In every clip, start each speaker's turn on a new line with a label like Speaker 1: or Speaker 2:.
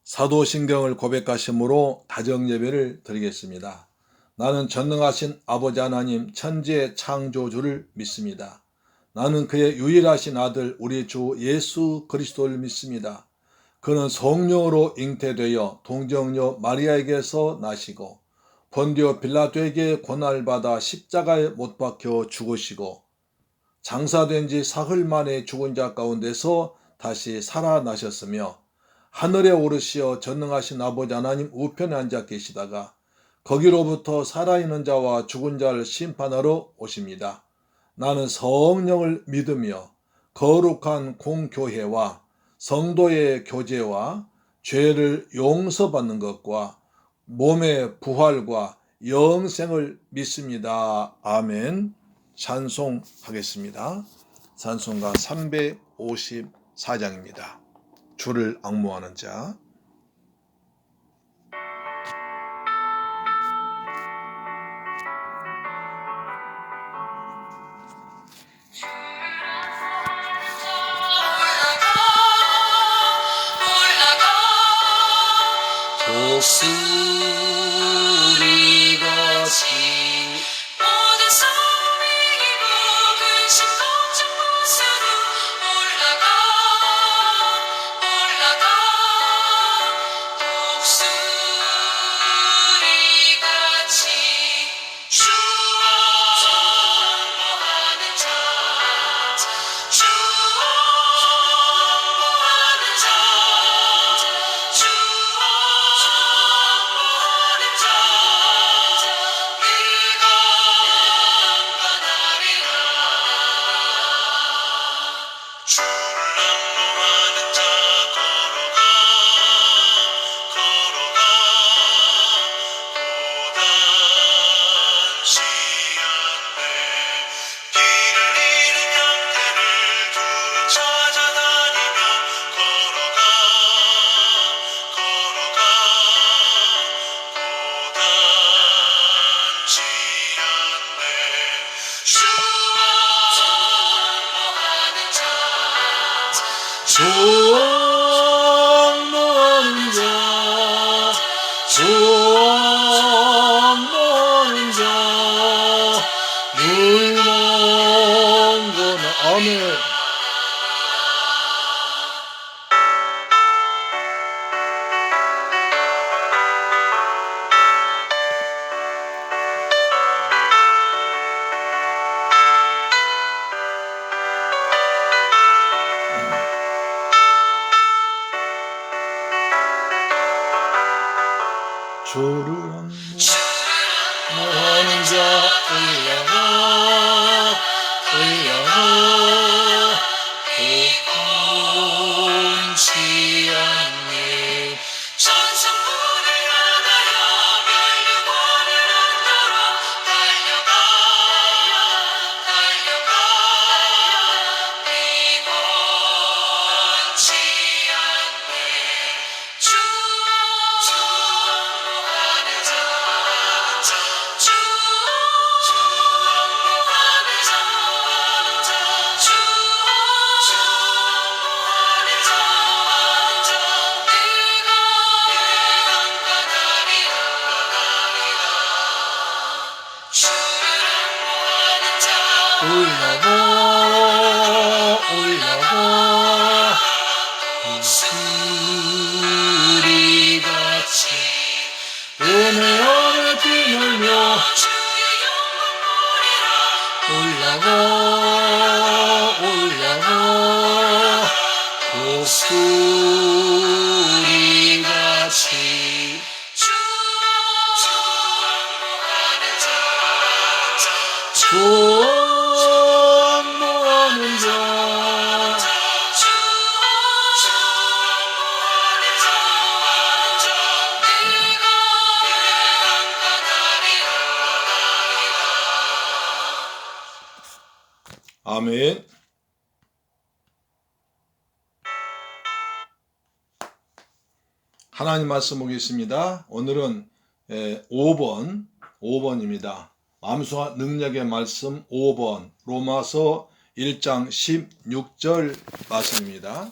Speaker 1: 사도신경을 고백하심으로 다정예배를 드리겠습니다. 나는 전능하신 아버지 하나님 천지의 창조주를 믿습니다. 나는 그의 유일하신 아들 우리 주 예수 그리스도를 믿습니다. 그는 성령으로 잉태되어 동정녀 마리아에게서 나시고 본디오 빌라도에게 고난받아 십자가에 못 박혀 죽으시고 장사된 지 사흘 만에 죽은 자 가운데서 다시 살아나셨으며 하늘에 오르시어 전능하신 아버지 하나님 우편에 앉아 계시다가 거기로부터 살아있는 자와 죽은 자를 심판하러 오십니다. 나는 성령을 믿으며 거룩한 공교회와 성도의 교제와 죄를 용서받는 것과 몸의 부활과 영생을 믿습니다. 아멘. 찬송하겠습니다. 찬송가 354장입니다. 주를 앙모하는 자.
Speaker 2: 독수리같이 모든 싸움 이기고 근심 걱정 벗어도 올라가 독수리같이 주 옹호하는 자 주 옹호하는 자 주 옹호하는 자 네가 평안하리라 주를 옹호하는 자 걸어가 고단치 않네 길을 잃은 양떼를 두루 찾아다니며 걸어가 고단치 않네 주 옹호하는 자
Speaker 1: 주 옹호하는 자, 주 옹호하는 자, 물망고나 아멘. 주를 옹호하는 자 올라가
Speaker 2: 피곤치 않네 천성문을 향하여 멸류관을 얻도록 달려가 피곤치 않네 주 옹호하는 자 주 옹호하는 자 주 옹호하는 자 네가 평안하리라 주를 옹호하는 자
Speaker 1: 올라가
Speaker 2: 독수리같이
Speaker 1: 은혜 안에 뛰놀며
Speaker 2: 주의 영광 보리라
Speaker 1: 올라가
Speaker 2: 독수리같이 주 옹호하는 자
Speaker 1: 주 옹호하는 자,
Speaker 2: 주 옹호하는 자 네가 평안하리라
Speaker 1: 아멘. 하나님 말씀 보겠습니다. 오늘은 5번입니다. 암수와 능력의 말씀 5번 로마서 1장 16절 말씀입니다.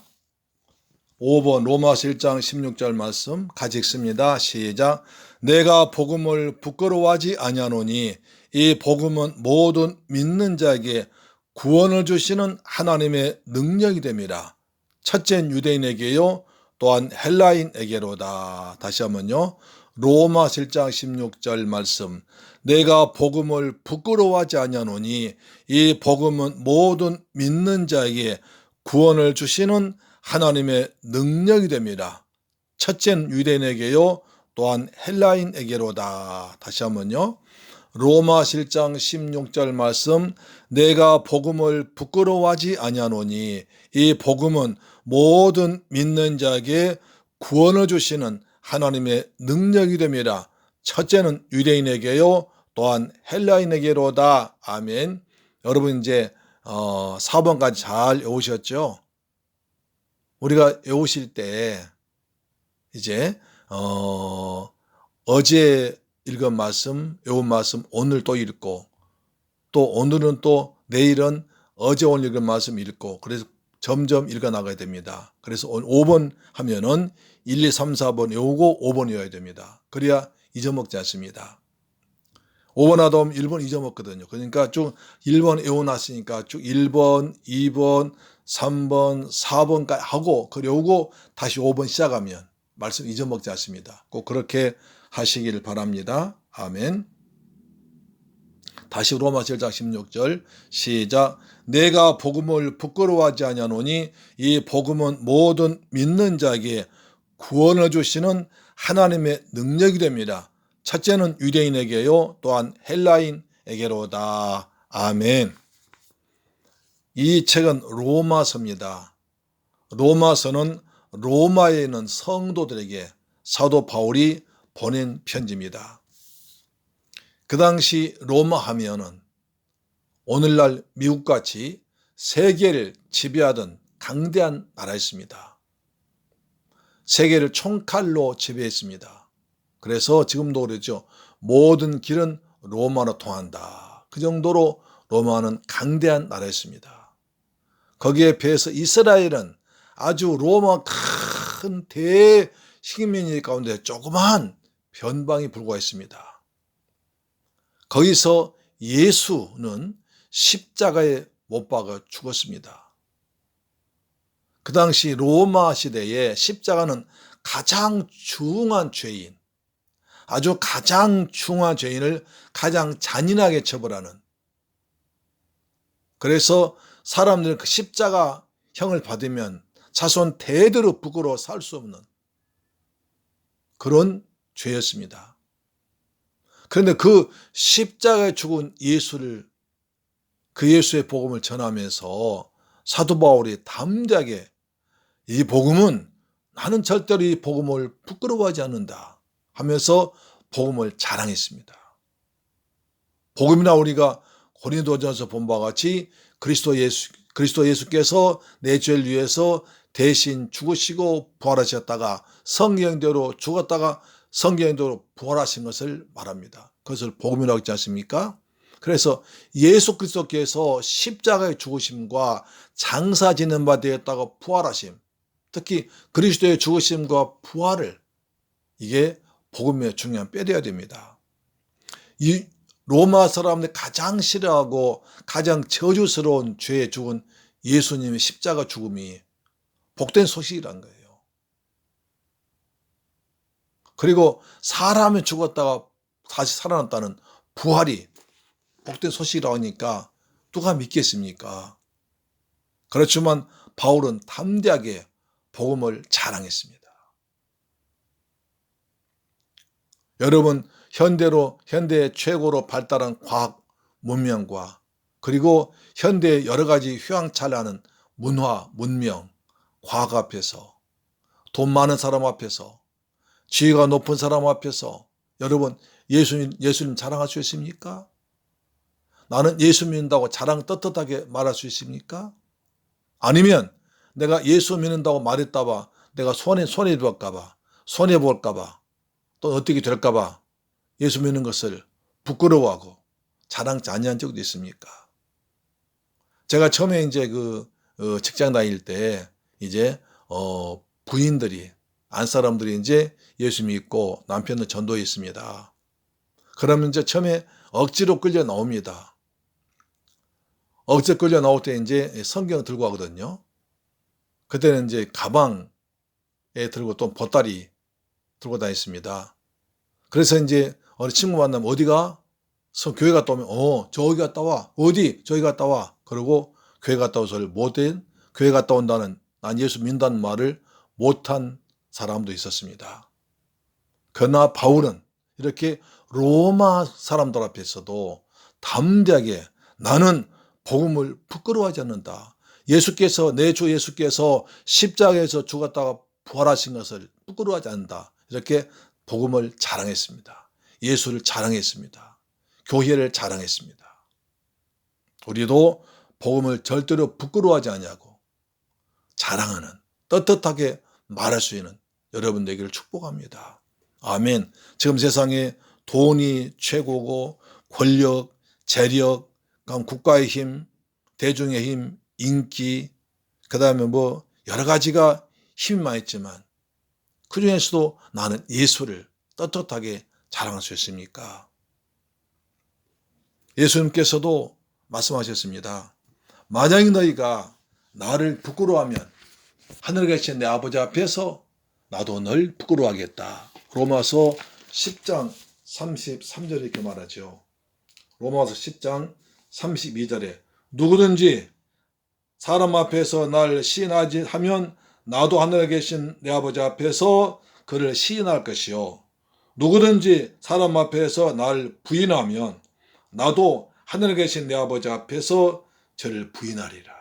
Speaker 1: 5번 로마서 1장 16절 말씀 같이 읽습니다. 시작. 내가 복음을 부끄러워하지 아니하노니 이 복음은 모든 믿는 자에게 구원을 주시는 하나님의 능력이 됨이라. 첫째는 유대인에게요 또한 헬라인에게로다. 다시 한번요. 로마서 1장 16절 말씀. 내가 복음을 부끄러워하지 아니하노니 이 복음은 모든 믿는 자에게 구원을 주시는 하나님의 능력이 됩니다. 첫째는 유대인에게요 또한 헬라인에게로다. 다시 한번요. 로마서 1장 16절 말씀. 내가 복음을 부끄러워하지 아니하노니 이 복음은 모든 믿는 자에게 구원을 주시는 하나님의 능력이 됩니다. 첫째는 유대인에게요 또한 헬라인에게로다. 아멘. 여러분 이제 4번까지 잘 외우셨죠? 우리가 외우실 때 이제 어제 읽은 말씀, 외운 말씀 오늘 또 읽고, 또 오늘은 또 내일은 어제 오늘 읽은 말씀 읽고, 그래서 점점 읽어 나가야 됩니다. 그래서 5번 하면은 1, 2, 3, 4번 외우고 5번 외워야 됩니다. 그래야 잊어먹지 않습니다. 5번 하다 보면 1번 잊어먹거든요. 그러니까 쭉 1번 외워놨으니까 쭉 1번, 2번, 3번, 4번까지 하고 외우고 다시 5번 시작하면 말씀 잊어먹지 않습니다. 꼭 그렇게 하시길 바랍니다. 아멘. 다시 로마서 1장 16절 시작. 내가 복음을 부끄러워하지 아니하노니 이 복음은 모든 믿는 자에게 구원을 주시는 하나님의 능력이 됩니다. 첫째는 유대인에게요 또한 헬라인에게로다. 아멘. 이 책은 로마서입니다. 로마서는 로마에 있는 성도들에게 사도 바울이 보낸 편지입니다. 그 당시 로마 하면은 오늘날 미국같이 세계를 지배하던 강대한 나라였습니다. 세계를 총칼로 지배했습니다. 그래서 지금도 그러죠. 모든 길은 로마로 통한다. 그 정도로 로마는 강대한 나라였습니다. 거기에 비해서 이스라엘은 아주 로마 큰 대식민지 가운데 조그마한 변방이 불과했습니다. 거기서 예수는 십자가에 못 박아 죽었습니다. 그 당시 로마 시대에 십자가는 가장 중한 죄인, 아주 가장 중한 죄인을 가장 잔인하게 처벌하는, 그래서 사람들은 그 십자가형을 받으면 자손 대대로 부끄러워 살 수 없는 그런 죄였습니다. 그런데 그 십자가에 죽은 예수를, 그 예수의 복음을 전하면서 사도 바울이 담대하게 이 복음은 나는 절대로 이 복음을 부끄러워하지 않는다 하면서 복음을 자랑했습니다. 복음이나 우리가 고린도전서 본 바와 같이 그리스도 예수께서 내 죄를 위해서 대신 죽으시고 부활하셨다가 성경대로 죽었다가 성경대로 부활하신 것을 말합니다. 그것을 복음이라고 했지 않습니까? 그래서 예수 그리스도께서 십자가의 죽으심과 장사 지는 바 되었다고 부활하심, 특히 그리스도의 죽으심과 부활을, 이게 복음의 중요한 뼈대야 됩니다. 이 로마 사람들이 가장 싫어하고 가장 저주스러운 죄에 죽은 예수님의 십자가 죽음이 복된 소식이란 거예요. 그리고 사람이 죽었다가 다시 살아났다는 부활이 복된 소식이라고 하니까 누가 믿겠습니까? 그렇지만 바울은 담대하게 복음을 자랑했습니다. 여러분, 현대 최고로 발달한 과학 문명과 그리고 현대의 여러 가지 휘황찬란한 문화, 문명, 과학 앞에서, 돈 많은 사람 앞에서, 지위가 높은 사람 앞에서 여러분 예수님 자랑할 수 있습니까? 나는 예수 믿는다고 자랑 떳떳하게 말할 수 있습니까? 아니면 내가 예수 믿는다고 말했다가 내가 손해볼까봐, 손해볼까봐, 또 어떻게 될까봐 예수 믿는 것을 부끄러워하고 자랑치 아니한 적도 있습니까? 제가 처음에 이제 직장 다닐 때 이제 부인들이, 안사람들이 이제 예수 믿고 남편은 전도에 있습니다. 그러면 이제 처음에 억지로 끌려 나옵니다. 억지로 끌려 나올 때 이제 성경을 들고 가거든요. 그때는 이제 가방에 들고 또 보따리 들고 다녔습니다. 그래서 이제 어느 친구 만나면 어디가? 교회 갔다 오면 저기 갔다 와. 어디? 저기 갔다 와. 그러고 교회 갔다 오서를 못한 교회 갔다 온다는 난 예수 믿는다는 말을 못한 사람도 있었습니다. 그러나 바울은 이렇게 로마 사람들 앞에서도 담대하게 나는 복음을 부끄러워하지 않는다. 예수께서 내 주 예수께서 십자가에서 죽었다가 부활하신 것을 부끄러워하지 않는다. 이렇게 복음을 자랑했습니다. 예수를 자랑했습니다. 교회를 자랑했습니다. 우리도 복음을 절대로 부끄러워하지 않냐고 자랑하는, 떳떳하게 말할 수 있는 여러분 되기를 축복합니다. 아멘. 지금 세상에 돈이 최고고 권력, 재력, 국가의 힘, 대중의 힘, 인기, 그 다음에 여러 가지가 힘이 많이 있지만 그 중에서도 나는 예수를 떳떳하게 자랑할 수 있습니까? 예수님께서도 말씀하셨습니다. 만약에 너희가 나를 부끄러워하면 하늘에 계신 내 아버지 앞에서 나도 널 부끄러워하겠다. 로마서 10장 33절에 이렇게 말하죠. 로마서 10장 32절에 누구든지 사람 앞에서 날 시인하지 하면 나도 하늘에 계신 내 아버지 앞에서 그를 시인할 것이요. 누구든지 사람 앞에서 날 부인하면 나도 하늘에 계신 내 아버지 앞에서 저를 부인하리라.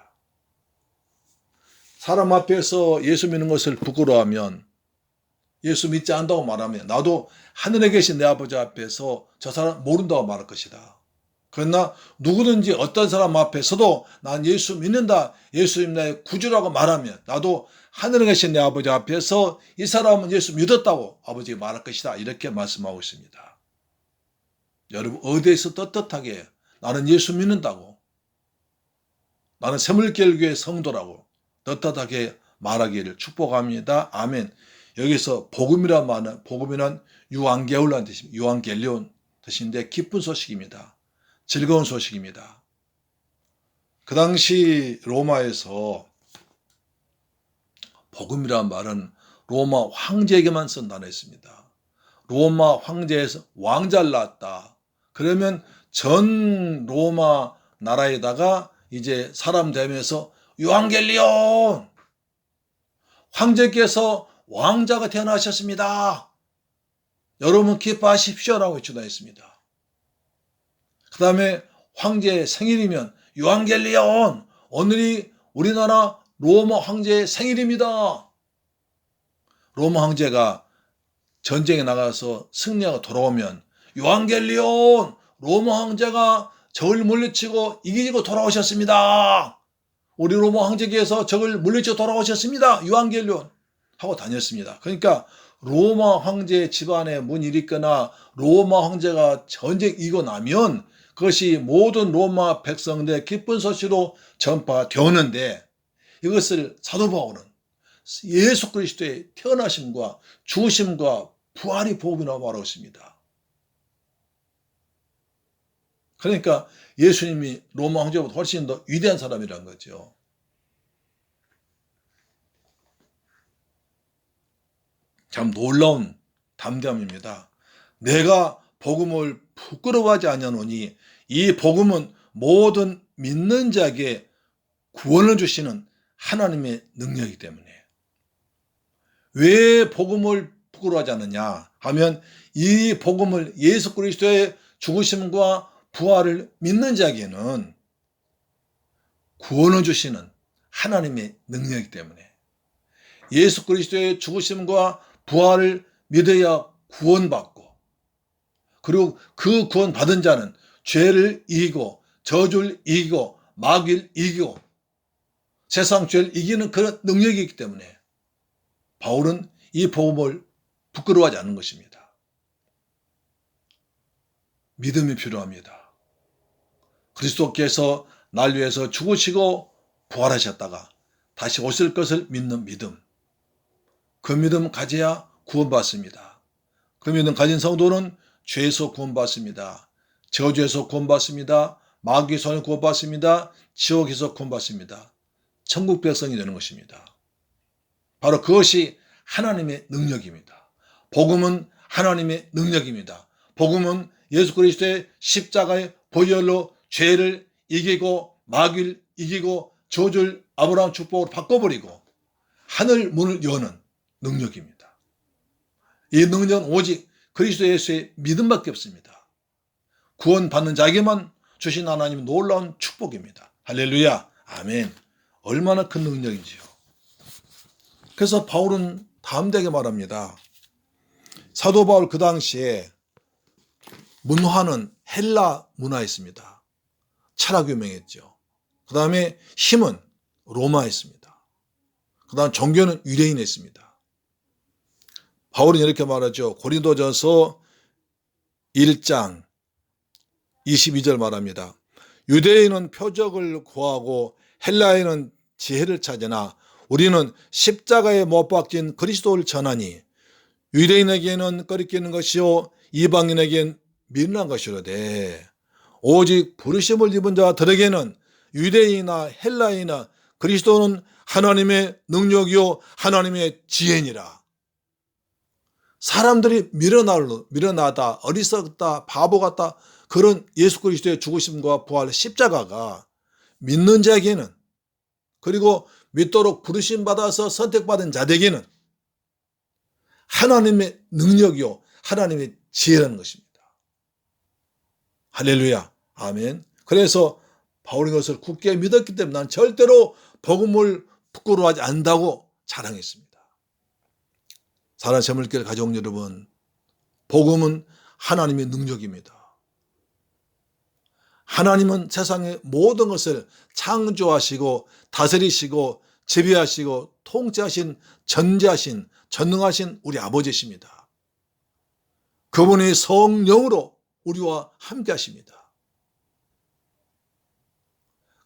Speaker 1: 사람 앞에서 예수 믿는 것을 부끄러워하면, 예수 믿지 않는다고 말하면 나도 하늘에 계신 내 아버지 앞에서 저 사람 모른다고 말할 것이다. 그러나 누구든지 어떤 사람 앞에서도 난 예수 믿는다, 예수님 나의 구주라고 말하면 나도 하늘에 계신 내 아버지 앞에서 이 사람은 예수 믿었다고 아버지가 말할 것이다. 이렇게 말씀하고 있습니다. 여러분 어디에서 떳떳하게 나는 예수 믿는다고, 나는 새물결교의 성도라고 떳떳하게 말하기를 축복합니다. 아멘. 여기서 복음이란 말은, 복음이란 유앙게올라는 뜻입니다. 유앙겔리온 뜻인데 기쁜 소식입니다. 즐거운 소식입니다. 그 당시 로마에서 복음이란 말은 로마 황제에게만 쓴 단어였습니다. 로마 황제에서 왕자를 낳았다. 그러면 전 로마 나라에다가 이제 사람 되면서 유앙겔리온, 황제께서 왕자가 태어나셨습니다. 여러분 기뻐하십시오라고 주장했습니다. 그 다음에 황제의 생일이면 유앙겔리온, 오늘이 우리나라 로마 황제의 생일입니다. 로마 황제가 전쟁에 나가서 승리하고 돌아오면 유앙겔리온, 로마 황제가 적을 물리치고 이기고 돌아오셨습니다. 우리 로마 황제께서 적을 물리치고 돌아오셨습니다. 유앙겔리온 하고 다녔습니다. 그러니까 로마 황제 집안에 문이 있거나 로마 황제가 전쟁 이기고 나면 그것이 모든 로마 백성들의 기쁜 소식으로 전파되었는데, 이것을 사도 바울은 예수 그리스도의 태어나심과 죽으심과 부활이 복음이라고 말하고 있습니다. 그러니까 예수님이 로마 황제보다 훨씬 더 위대한 사람이라는 거죠. 참 놀라운 담대함입니다. 내가 복음을 부끄러워하지 아니하노니 이 복음은 모든 믿는 자에게 구원을 주시는 하나님의 능력이기 때문에. 왜 복음을 부끄러워하지 않느냐 하면 이 복음을, 예수 그리스도의 죽으심과 부활을 믿는 자에게는 구원을 주시는 하나님의 능력이기 때문에, 예수 그리스도의 죽으심과 부활을 믿어야 구원받고, 그리고 그 구원 받은 자는 죄를 이기고 저주를 이기고 마귀를 이기고 세상 죄를 이기는 그런 능력이 있기 때문에 바울은 이 복음을 부끄러워하지 않는 것입니다. 믿음이 필요합니다. 그리스도께서 날 위해서 죽으시고 부활하셨다가 다시 오실 것을 믿는 믿음. 그 믿음 가져야 구원받습니다. 그 믿음 가진 성도는 죄에서 구원받습니다. 저주에서 구원받습니다. 마귀의 손에 구원받습니다. 지옥에서 구원받습니다. 천국 백성이 되는 것입니다. 바로 그것이 하나님의 능력입니다. 복음은 하나님의 능력입니다. 복음은 예수 그리스도의 십자가의 보혈로 죄를 이기고 마귀를 이기고 저주를 아브라함 축복으로 바꿔버리고 하늘 문을 여는 능력입니다. 이 능력은 오직 그리스도 예수의 믿음밖에 없습니다. 구원받는 자에게만 주신 하나님의 놀라운 축복입니다. 할렐루야, 아멘. 얼마나 큰 능력인지요. 그래서 바울은 담대하게 말합니다. 사도 바울 그 당시에 문화는 헬라 문화였습니다. 철학이 유명했죠. 그 다음에 힘은 로마였습니다. 그 다음 종교는 유대인이었습니다. 바울은 이렇게 말하죠. 고린도전서 1장 22절 말합니다. 유대인은 표적을 구하고 헬라인은 지혜를 찾으나 우리는 십자가에 못 박힌 그리스도를 전하니 유대인에게는 꺼리끼는 것이요 이방인에게는 미련한 것이로되 오직 부르심을 입은 자들에게는 유대인이나 헬라인이나 그리스도는 하나님의 능력이요 하나님의 지혜니라. 사람들이 미련하다, 어리석다, 바보 같다 그런 예수 그리스도의 죽으심과 부활 십자가가 믿는 자에게는 그리고 믿도록 부르심 받아서 선택받은 자들에게는 하나님의 능력이요 하나님의 지혜라는 것입니다. 할렐루야, 아멘. 그래서 바울이 그것을 굳게 믿었기 때문에 난 절대로 복음을 부끄러워하지 않는다고 자랑했습니다. 사랑하는 새물길 가족 여러분, 복음은 하나님의 능력입니다. 하나님은 세상의 모든 것을 창조하시고 다스리시고 지배하시고 통치하신 전지하신 전능하신 우리 아버지십니다. 그분이 성령으로 우리와 함께 하십니다.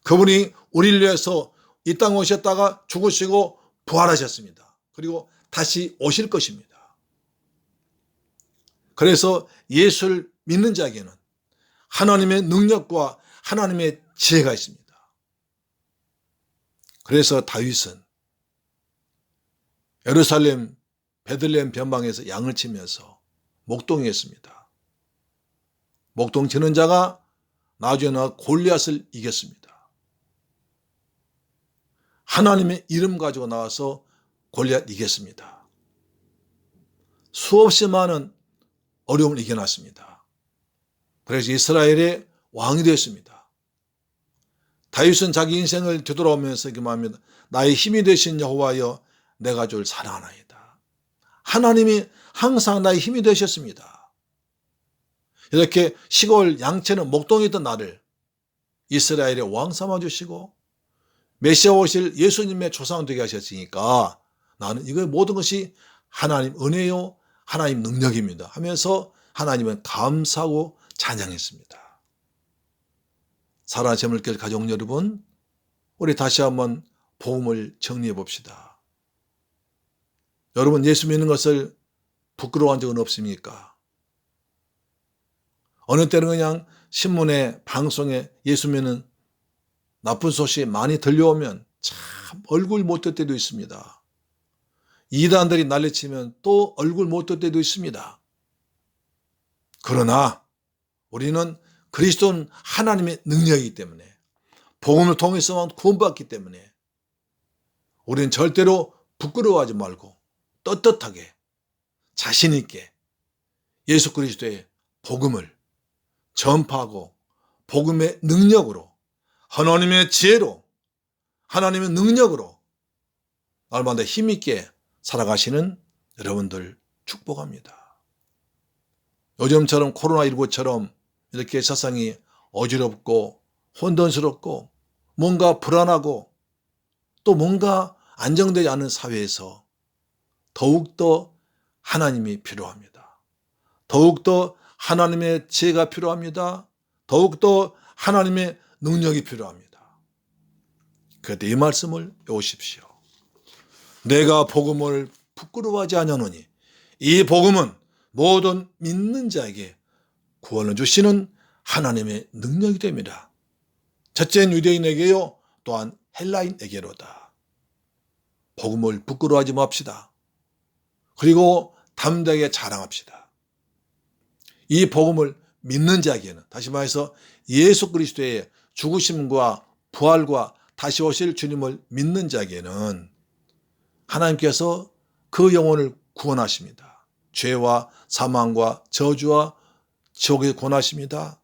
Speaker 1: 그분이 우리를 위해서 이 땅에 오셨다가 죽으시고 부활하셨습니다. 그리고 다시 오실 것입니다. 그래서 예수를 믿는 자에게는 하나님의 능력과 하나님의 지혜가 있습니다. 그래서 다윗은 예루살렘 베들레헴 변방에서 양을 치면서 목동했습니다. 목동 치는 자가 나중에 나와 골리앗을 이겼습니다. 하나님의 이름 가지고 나와서 골리앗 이겼습니다. 수없이 많은 어려움을 이겨놨습니다. 그래서 이스라엘의 왕이 되었습니다. 다윗은 자기 인생을 되돌아오면서 이렇게 말합니다. 나의 힘이 되신 여호와여 내가 줄 사랑하나이다. 하나님이 항상 나의 힘이 되셨습니다. 이렇게 시골 양채는 목동에 있던 나를 이스라엘의 왕 삼아주시고 메시아 오실 예수님의 조상 되게 하셨으니까 나는 이거 모든 것이 하나님 은혜요 하나님 능력입니다 하면서 하나님은 감사하고 찬양했습니다. 사랑하는 새물길 가족 여러분, 우리 다시 한번 복음을 정리해 봅시다. 여러분 예수 믿는 것을 부끄러워한 적은 없습니까? 어느 때는 그냥 신문에 방송에 예수 믿는 나쁜 소식이 많이 들려오면 참 얼굴 못 들 때도 있습니다. 이단들이 난리치면 또 얼굴 못 들 때도 있습니다. 그러나 우리는 그리스도는 하나님의 능력이기 때문에 복음을 통해서만 구원받기 때문에 우리는 절대로 부끄러워하지 말고 떳떳하게 자신 있게 예수 그리스도의 복음을 전파하고 복음의 능력으로 하나님의 지혜로 하나님의 능력으로 날마다 힘있게 살아가시는 여러분들 축복합니다. 요즘처럼 코로나19처럼 이렇게 세상이 어지럽고 혼돈스럽고 뭔가 불안하고 또 뭔가 안정되지 않은 사회에서 더욱더 하나님이 필요합니다. 더욱더 하나님의 지혜가 필요합니다. 더욱더 하나님의 능력이 필요합니다. 그때 이 말씀을 외우십시오. 내가 복음을 부끄러워하지 아니하노니 이 복음은 모든 믿는 자에게 구원을 주시는 하나님의 능력이 됩니다. 첫째는 유대인에게요, 또한 헬라인에게로다. 복음을 부끄러워하지 맙시다. 그리고 담대하게 자랑합시다. 이 복음을 믿는 자에게는, 다시 말해서 예수 그리스도의 죽으심과 부활과 다시 오실 주님을 믿는 자에게는 하나님께서 그 영혼을 구원하십니다. 죄와 사망과 저주와 지옥에 권하십니다.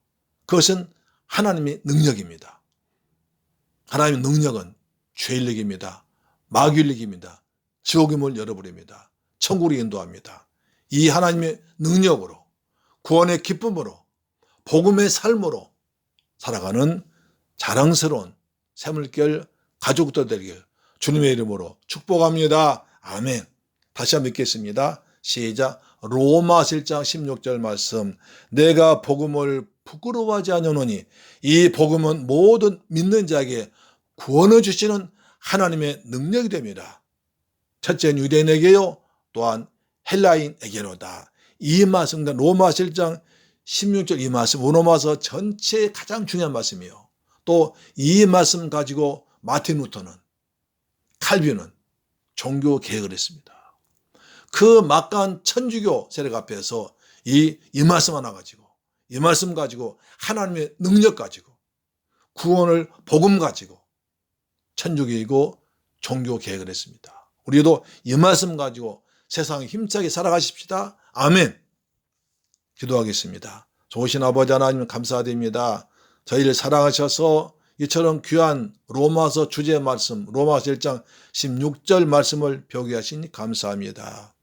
Speaker 1: 그것은 하나님의 능력입니다. 하나님의 능력은 죄인력입니다. 마귀력입니다. 지옥의 문을 열어버립니다. 천국으로 인도합니다. 이 하나님의 능력으로, 구원의 기쁨으로, 복음의 삶으로 살아가는 자랑스러운 새물결 가족들 되길 주님의 이름으로 축복합니다. 아멘. 다시 한번 읽겠습니다. 시작. 로마서 1장 16절 말씀. 내가 복음을 부끄러워하지 아니하노니 이 복음은 모든 믿는 자에게 구원을 주시는 하나님의 능력이 됩니다. 첫째는 유대인에게요, 또한 헬라인에게로다. 이 말씀, 로마서 1장 16절 이 말씀, 로마서 전체의 가장 중요한 말씀이에요. 또 이 말씀 가지고 마틴 루터는, 칼빈은 종교 개혁을 했습니다. 그 막강한 천주교 세력 앞에서 이 말씀 하나 가지고, 이 말씀 가지고, 하나님의 능력 가지고, 구원을 복음 가지고 천주교이고 종교 개혁을 했습니다. 우리도 이 말씀 가지고 세상에 힘차게 살아가십시다. 아멘. 기도하겠습니다. 좋으신 아버지 하나님 감사드립니다. 저희를 사랑하셔서 이처럼 귀한 로마서 주제 말씀, 로마서 1장 16절 말씀을 배우게 하시니 감사합니다.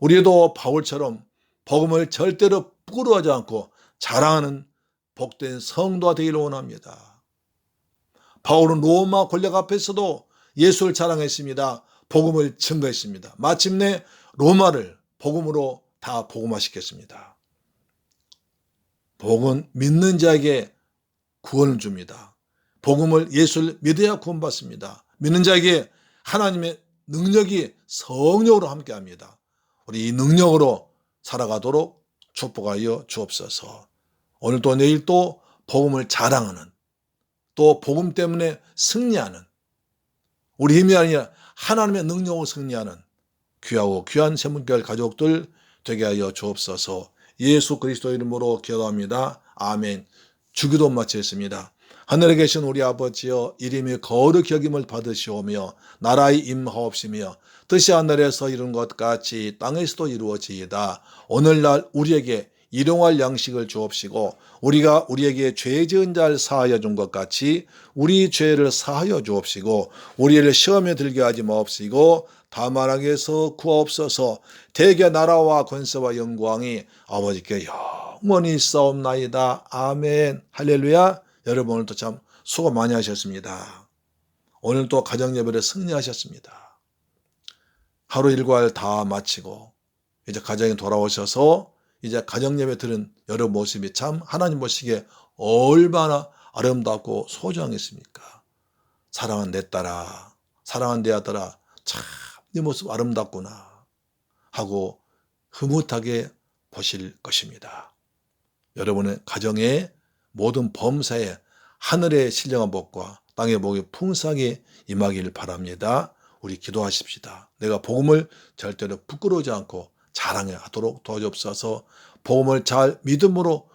Speaker 1: 우리도 바울처럼 복음을 절대로 부끄러워하지 않고 자랑하는 복된 성도가 되기를 원합니다. 바울은 로마 권력 앞에서도 예수를 자랑했습니다. 복음을 증거했습니다. 마침내 로마를 복음으로 다 복음화시켰습니다. 복음은 믿는 자에게 구원을 줍니다. 복음을, 예수를 믿어야 구원받습니다. 믿는 자에게 하나님의 능력이 성령으로 함께합니다. 우리 이 능력으로 살아가도록 축복하여 주옵소서. 오늘도 내일도 복음을 자랑하는, 또 복음 때문에 승리하는, 우리 힘이 아니라 하나님의 능력으로 승리하는 귀하고 귀한 세문별 가족들 되게 하여 주옵소서. 예수 그리스도 이름으로 기도합니다. 아멘. 주기도 마치겠습니다. 하늘에 계신 우리 아버지여, 이름이 거룩히 여김을 받으시오며 나라의 임하옵시며 뜻이 하늘에서 이룬 것 같이 땅에서도 이루어지이다. 오늘날 우리에게 일용할 양식을 주옵시고 우리가 우리에게 죄 지은 자를 사하여 준 것 같이 우리 죄를 사하여 주옵시고 우리를 시험에 들게 하지 마옵시고 다만 악에서 구하옵소서. 대개 나라와 권세와 영광이 아버지께 영원히 있사옵나이다. 아멘. 할렐루야. 여러분 오늘도 참 수고 많이 하셨습니다. 오늘도 가정예배를 승리하셨습니다. 하루 일과를 다 마치고 이제 가정에 돌아오셔서 이제 가정예배 드린 여러분 모습이 참 하나님 보시기에 얼마나 아름답고 소중하겠습니까? 사랑한 내 딸아, 사랑한 내 아들아, 참 네 모습 아름답구나 하고 흐뭇하게 보실 것입니다. 여러분의 가정에 모든 범사에 하늘의 신령한 복과 땅의 복이 풍성하게 임하기를 바랍니다. 우리 기도하십시다. 내가 복음을 절대로 부끄러우지 않고 자랑하도록 도와주옵소서. 복음을 잘 믿음으로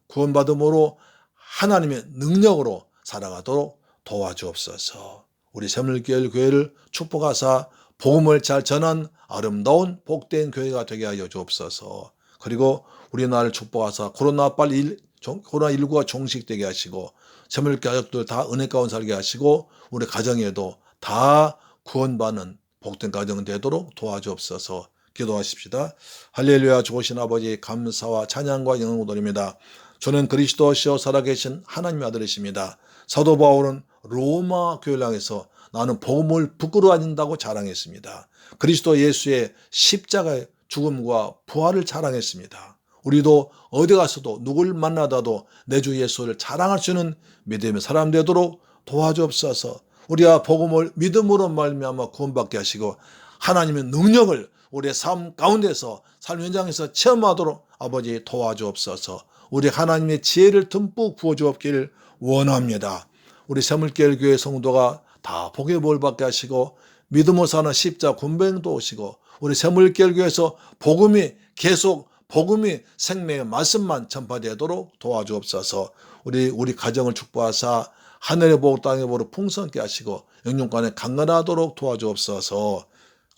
Speaker 1: 구원받음으로 하나님의 능력으로 살아가도록 도와주옵소서. 우리 새물교회 교회를 축복하사 복음을 잘 전한 아름다운 복된 교회가 되게 하여 주옵소서. 그리고 우리나라를 축복하사 코로나19가 종식되게 하시고 새물교회 가족들 다 은혜 가운데 살게 하시고 우리 가정에도 다 구원받는 복된 가정 되도록 도와주옵소서. 기도하십시다. 할렐루야. 좋으신 아버지 감사와 찬양과 영광을 드립니다. 저는 그리스도시여 살아계신 하나님의 아들이십니다. 사도 바울은 로마 교회를 향해서 나는 복음을 부끄러워한다고 자랑했습니다. 그리스도 예수의 십자가의 죽음과 부활을 자랑했습니다. 우리도 어디 가서도 누굴 만나다도 내 주 예수를 자랑할 수 있는 믿음의 사람 되도록 도와주옵소서. 우리가 복음을 믿음으로 말미암아 구원받게 하시고 하나님의 능력을 우리의 삶 가운데서 삶 현장에서 체험하도록 아버지 도와주옵소서. 우리 하나님의 지혜를 듬뿍 부어주옵기를 원합니다. 우리 새물교회 성도가 다 복의 볼 받게 하시고 믿음으로 사는 십자 군병도 오시고 우리 새물교회에서 복음이 계속 복음이 생명의 말씀만 전파되도록 도와주옵소서. 우리 가정을 축복하사 하늘의 복 땅의 복으로 풍성케 하시고 영육간에 강건하도록 도와주옵소서.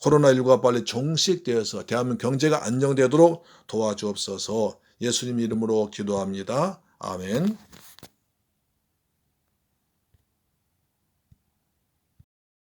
Speaker 1: 코로나19가 빨리 종식되어서 대한민국 경제가 안정되도록 도와주옵소서. 예수님 이름으로 기도합니다. 아멘.